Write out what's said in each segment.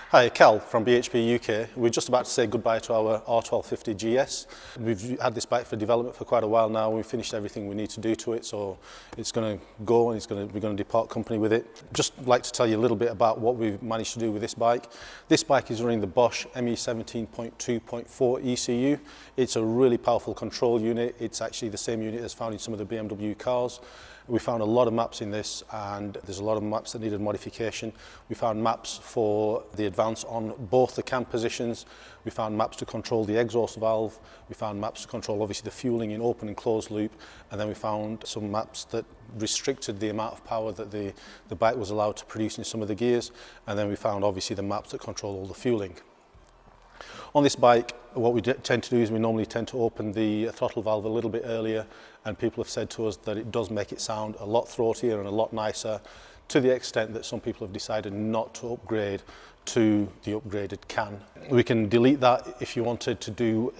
Hi, Cal from BHP UK. We're just about to say goodbye to our R1250 GS. We've had this bike for development for quite a while now. We've finished everything we need to do to it, so it's going to go and we're going to depart company with it. Just like to tell you a little bit about what we've managed to do with this bike. This bike is running the Bosch ME17.2.4 ECU. It's a really powerful control unit. It's actually the same unit as found in some of the BMW cars. We found a lot of maps in this, and there's a lot of maps that needed modification. We found maps for the advance on both the cam positions. We found maps to control the exhaust valve. We found maps to control obviously the fueling in open and closed loop. And then we found some maps that restricted the amount of power that the bike was allowed to produce in some of the gears. And then we found obviously the maps that control all the fueling. On this bike, what we tend to do is we normally tend to open the throttle valve a little bit earlier, and people have said to us that it does make it sound a lot throatier and a lot nicer, to the extent that some people have decided not to upgrade to the upgraded can. We can delete that if you wanted to do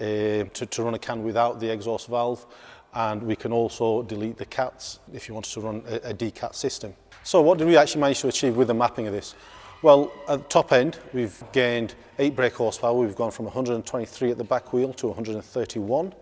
to run a can without the exhaust valve, and we can also delete the cats if you wanted to run a decat system. So what did we actually manage to achieve with the mapping of this? Well, at the top end, we've gained 8 brake horsepower. We've gone from 123 at the back wheel to 131.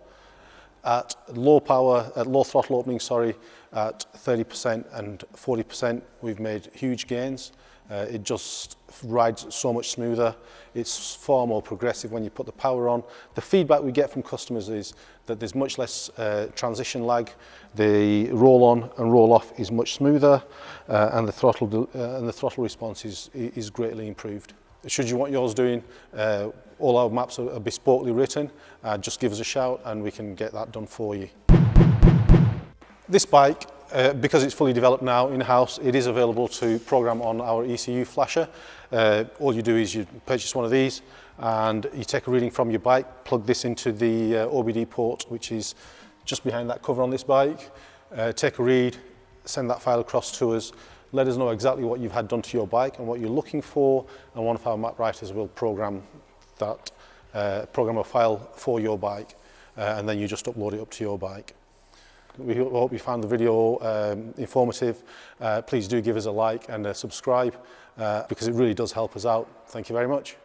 At low throttle opening, at 30% and 40%, we've made huge gains. It just rides so much smoother. It's far more progressive when you put the power on. The feedback we get from customers is that there's much less transition lag. The roll on and roll off is much smoother, and the throttle response is greatly improved. Should you want yours doing, all our maps are bespokely written. Just give us a shout and we can get that done for you. This bike, because it's fully developed now in-house, it is available to program on our ECU Flasher. All you do is you purchase one of these and you take a reading from your bike, plug this into the OBD port, which is just behind that cover on this bike, take a read, send that file across to us, let us know exactly what you've had done to your bike and what you're looking for, and one of our map writers will program that, program a file for your bike, and then you just upload it up to your bike. We hope you found the video informative. Please do give us a like and a subscribe, because it really does help us out. Thank you very much.